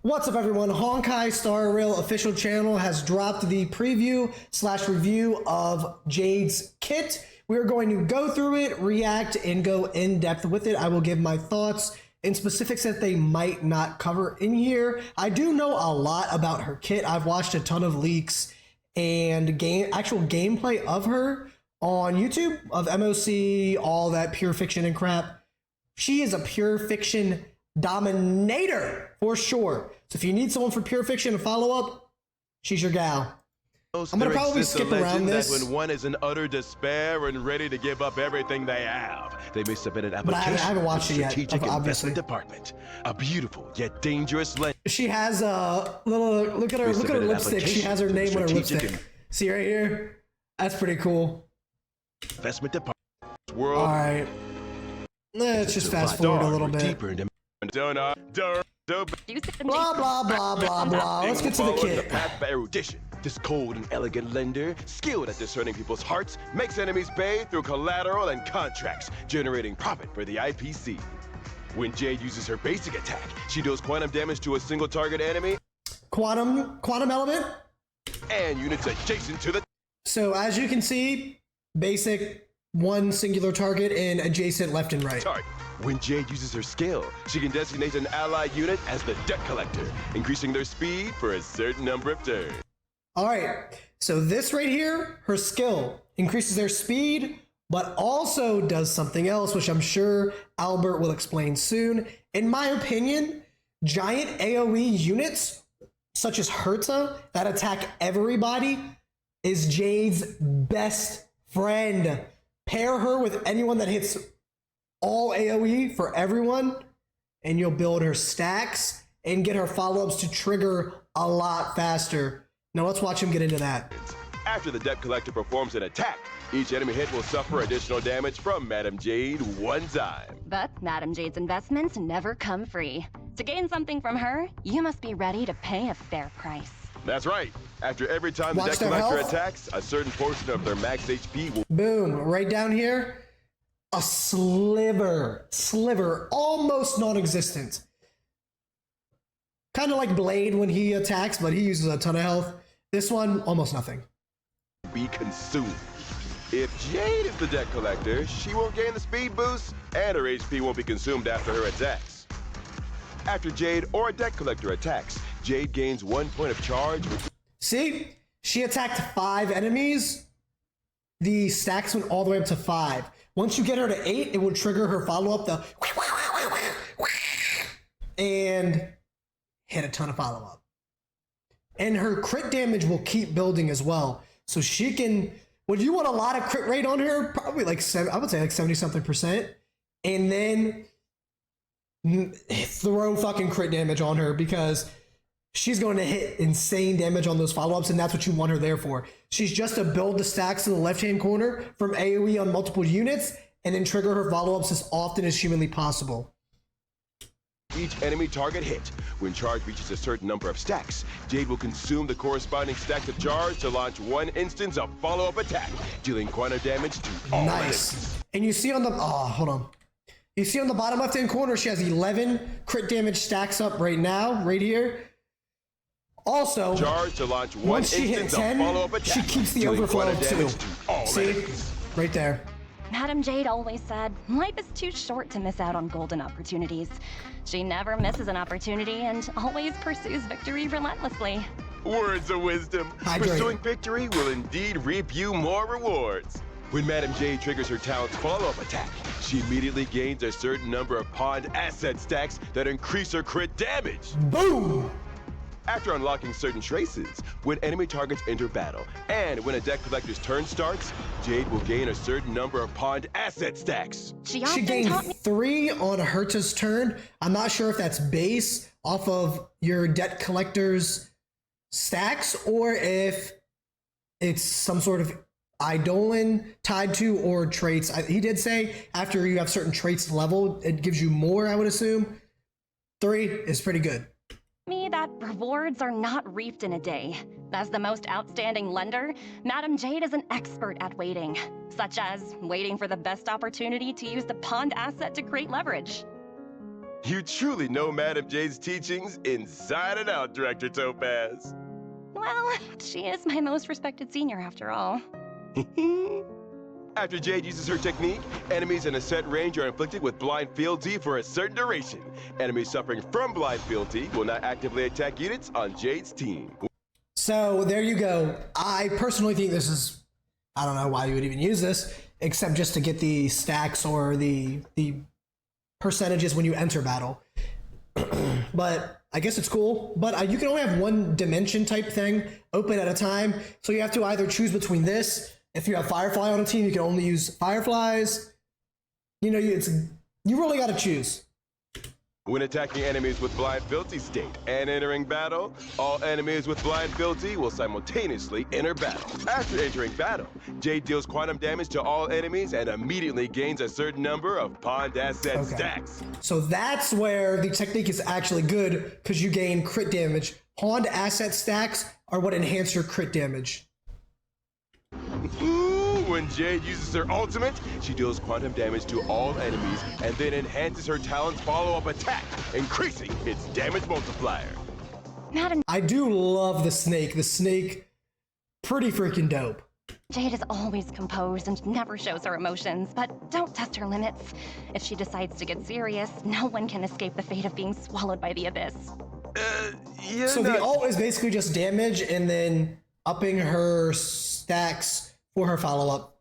What's up, everyone? Honkai Star Rail official channel has dropped the preview/review of Jade's kit. We are going to go through it, react, and go in depth with it. I will give my thoughts and specifics that they might not cover in here. I do know a lot about her kit. I've watched a ton of leaks and actual gameplay of her on YouTube, of MOC, all that pure fiction and crap. She is a pure fiction dominator for sure. So if you need someone for pure fiction to follow up, she's your gal. I'm gonna probably skip around this. When one is in utter despair and ready to give up everything they have, they may submit an application. But I haven't watched it yet. Strategic Obviously, Investment Department, a beautiful yet dangerous lender. She has a little. Look at her lipstick. She has her name on her lipstick. See right here? That's pretty cool. Investment Department. World. All right. Let's just fast forward a little bit. Blah blah blah blah blah. Let's get to the kit. The path of erudition. This cold and elegant lender, skilled at discerning people's hearts, makes enemies pay through collateral and contracts, generating profit for the IPC. When Jade uses her basic attack, she deals quantum damage to a single target enemy. Quantum element. And units adjacent to the. So as you can see, basic, one singular target and adjacent left and right. Target. When Jade uses her skill, she can designate an ally unit as the debt collector, increasing their speed for a certain number of turns. All right, so this right here, her skill increases their speed, but also does something else, which I'm sure Albert will explain soon. In my opinion, giant AoE units, such as Herta, that attack everybody, is Jade's best friend. Pair her with anyone that hits all AoE for everyone, and you'll build her stacks and get her follow-ups to trigger a lot faster. Now let's watch him get into that. After the debt collector performs an attack, each enemy hit will suffer additional damage from Madam Jade one time. But Madam Jade's investments never come free. To gain something from her, you must be ready to pay a fair price. That's right. After every time the debt collector attacks, a certain portion of their max HP will... Boom, right down here. A sliver, almost non-existent. Kind of like Blade when he attacks, but he uses a ton of health. This one, almost nothing. Be consumed. If Jade is the debt collector, she won't gain the speed boost, and her HP won't be consumed after her attacks. After Jade or a debt collector attacks, Jade gains 1 point of charge. See? She attacked 5 enemies. The stacks went all the way up to 5. Once you get her to 8, it will trigger her follow-up, and hit a ton of follow-up. And her crit damage will keep building as well. So she can, when you want a lot of crit rate on her, probably like I would say like 70-something%, and then throw fucking crit damage on her, because she's going to hit insane damage on those follow-ups, and that's what you want her there for. She's just to build the stacks in the left-hand corner from AoE on multiple units, and then trigger her follow-ups as often as humanly possible. Each enemy target hit. When charge reaches a certain number of stacks, Jade will consume the corresponding stack of charge to launch one instance of follow-up attack, dealing quantum damage to all enemies. And you see on the, hold on. You see on the bottom left-hand corner, she has 11 crit damage stacks up right now, right here. Also, charge to launch one once she hits 10, she keeps the overflow too. See? Right there. Madam Jade always said, life is too short to miss out on golden opportunities. She never misses an opportunity and always pursues victory relentlessly. Words of wisdom. Pursuing victory will indeed reap you more rewards. When Madam Jade triggers her talent's follow-up attack, she immediately gains a certain number of pawned asset stacks that increase her crit damage. Boom! After unlocking certain traces, when enemy targets enter battle, and when a debt collector's turn starts, Jade will gain a certain number of pawned asset stacks. She gained 3 on Herta's turn. I'm not sure if that's base off of your debt collector's stacks, or if it's some sort of Eidolon tied to, or traits. He did say after you have certain traits level, it gives you more, I would assume. 3 is pretty good. Me that rewards are not reaped in a day. As the most outstanding lender, Madam Jade is an expert at waiting, such as waiting for the best opportunity to use the pawned asset to create leverage. You truly know Madam Jade's teachings inside and out, Director Topaz. Well, she is my most respected senior after all. After Jade uses her technique, enemies in a set range are inflicted with blind fealty for a certain duration. Enemies suffering from blind fealty will not actively attack units on Jade's team. So there you go. I personally think this is, I don't know why you would even use this, except just to get the stacks or the percentages when you enter battle. But I guess it's cool. But you can only have one dimension type thing open at a time. So you have to either choose between this. If you have Firefly on a team, you can only use Fireflies. You know, you really got to choose. When attacking enemies with blind fealty state and entering battle, all enemies with blind fealty will simultaneously enter battle. After entering battle, Jade deals quantum damage to all enemies and immediately gains a certain number of pawned asset stacks. So that's where the technique is actually good, because you gain crit damage. Pawned asset stacks are what enhance your crit damage. When Jade uses her ultimate, she deals quantum damage to all enemies and then enhances her talent's follow-up attack, increasing its damage multiplier. Madam I do love the snake. The snake, pretty freaking dope. Jade is always composed and never shows her emotions, but don't test her limits. If she decides to get serious, no one can escape the fate of being swallowed by the abyss. So the ult is basically just damage and then upping her stacks for her follow-up.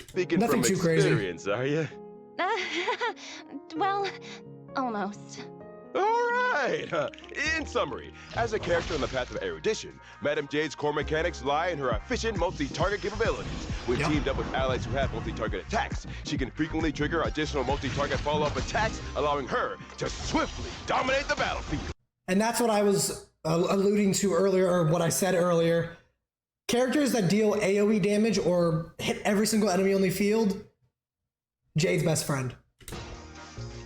Speaking Nothing from too crazy. experience, are you? Well, almost. All right. In summary, as a character on the path of erudition, Madam Jade's core mechanics lie in her efficient multi-target capabilities. When teamed up with allies who have multi-target attacks, she can frequently trigger additional multi-target follow-up attacks, allowing her to swiftly dominate the battlefield. And that's what I was alluding to earlier, or what I said earlier. Characters that deal AoE damage or hit every single enemy on the field, Jade's best friend.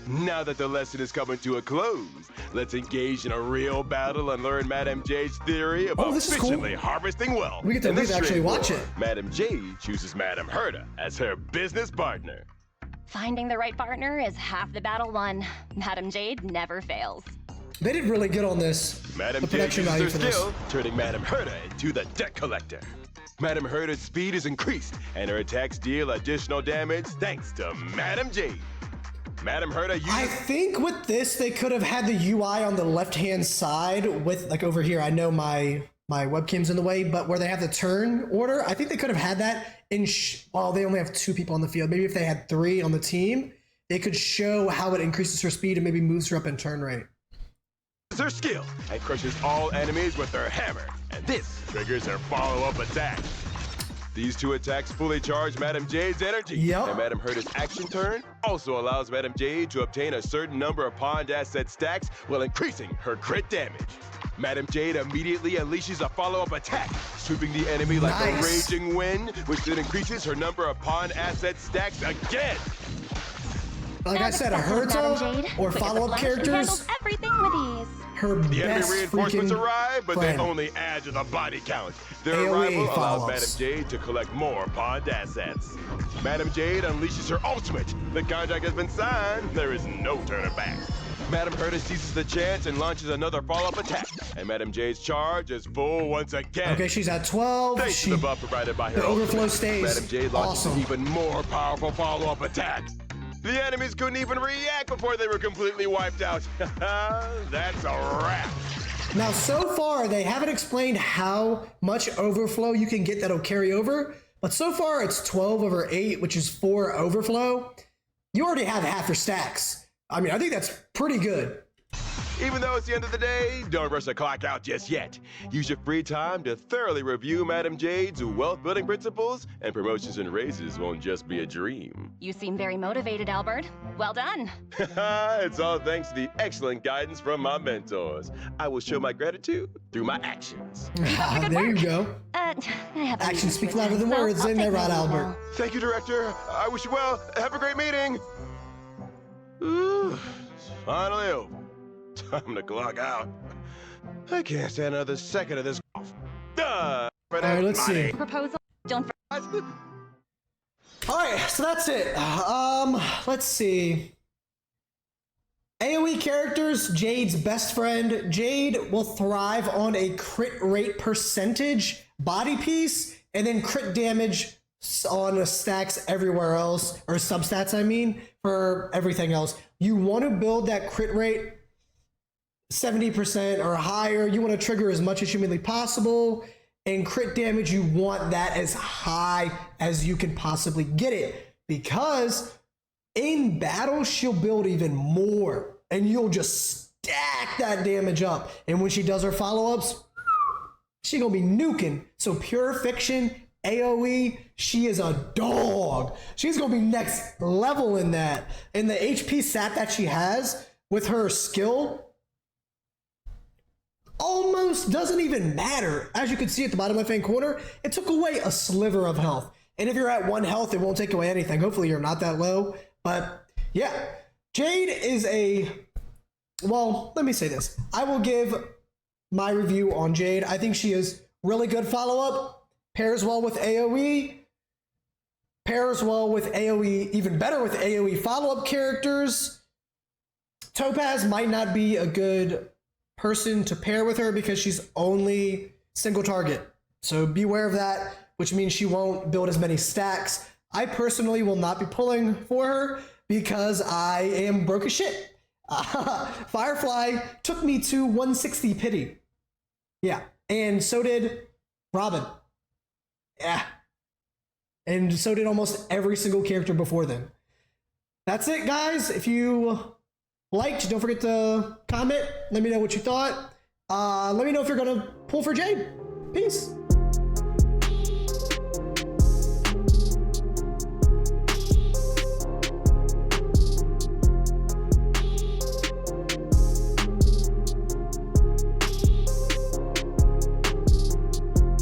Now that the lesson is coming to a close, let's engage in a real battle and learn Madam Jade's theory about efficiently harvesting wealth. We get to actually watch it. Madam Jade chooses Madam Herta as her business partner. Finding the right partner is half the battle won. Madam Jade never fails. They did really good on this. Madam Jade uses her skill, turning Madam Herta into the debt collector. Madam Herta's speed is increased, and her attacks deal additional damage thanks to Madam Jade. Madam Herta uses... I think with this, they could have had the UI on the left-hand side with, like over here, I know my webcam's in the way, but where they have the turn order, I think they could have had that in, well, they only have 2 people on the field. Maybe if they had 3 on the team, they could show how it increases her speed and maybe moves her up in turn rate. Her skill and crushes all enemies with her hammer, and this triggers her follow-up attack. These 2 attacks fully charge Madam Jade's energy, and Madam Herta's action turn also allows Madam Jade to obtain a certain number of pawned asset stacks while increasing her crit damage. Madam Jade immediately unleashes a follow-up attack, sweeping the enemy like a raging wind, which then increases her number of pawned asset stacks again. Like I said, a Herta or follow-up characters, everything with ease. The enemy reinforcements arrive, but they only add to the body count. Their arrival allows Madam Jade to collect more pawned assets. Madam Jade unleashes her ultimate. The contract has been signed. There is no turning back. Madam Herta seizes the chance and launches another follow-up attack. And Madam Jade's charge is full once again. Okay, she's at 12. Thanks to the buff provided by her overflow stays. Madam Jade launches an even more powerful follow-up attack. The enemies couldn't even react before they were completely wiped out. That's a wrap. Now, so far, they haven't explained how much overflow you can get that'll carry over, but so far it's 12 over 8, which is 4 overflow. You already have half your stacks. I mean, I think that's pretty good. Even though it's the end of the day, don't rush the clock out just yet. Use your free time to thoroughly review Madam Jade's wealth-building principles, and promotions and raises won't just be a dream. You seem very motivated, Albert. Well done. It's all thanks to the excellent guidance from my mentors. I will show my gratitude through my actions. There you go. Actions speak louder than words, ain't that right, Albert? Thank you, Director. I wish you well. Have a great meeting. Ooh, finally over. Time to clock out. I can't stand another second of this. All right, let's see. Proposal. Don't. All right, so that's it. Let's see. AoE characters, Jade's best friend. Jade will thrive on a crit rate percentage body piece and then crit damage on stacks everywhere else, or substats, I mean, for everything else. You want to build that crit rate 70% or higher. You want to trigger as much as humanly possible. And crit damage, you want that as high as you can possibly get it, because in battle, she'll build even more and you'll just stack that damage up. And when she does her follow-ups, she gonna be nuking. So pure fiction, AoE, she is a dog. She's gonna be next level in that. And the HP stat that she has with her skill almost doesn't even matter. As you can see at the bottom left-hand corner, it took away a sliver of health. And if you're at 1 health, it won't take away anything. Hopefully you're not that low. But yeah, Jade is well, let me say this. I will give my review on Jade. I think she is really good follow-up, pairs well with AoE, pairs well with AoE, even better with AoE follow-up characters. Topaz might not be a good person to pair with her because she's only single target. So beware of that, which means she won't build as many stacks. I personally will not be pulling for her because I am broke as shit. Firefly took me to 160 pity. Yeah, and so did Robin. Yeah, and so did almost every single character before them. That's it, guys. If you liked, don't forget to comment. Let me know what you thought. Let me know if you're gonna pull for Jade. Peace.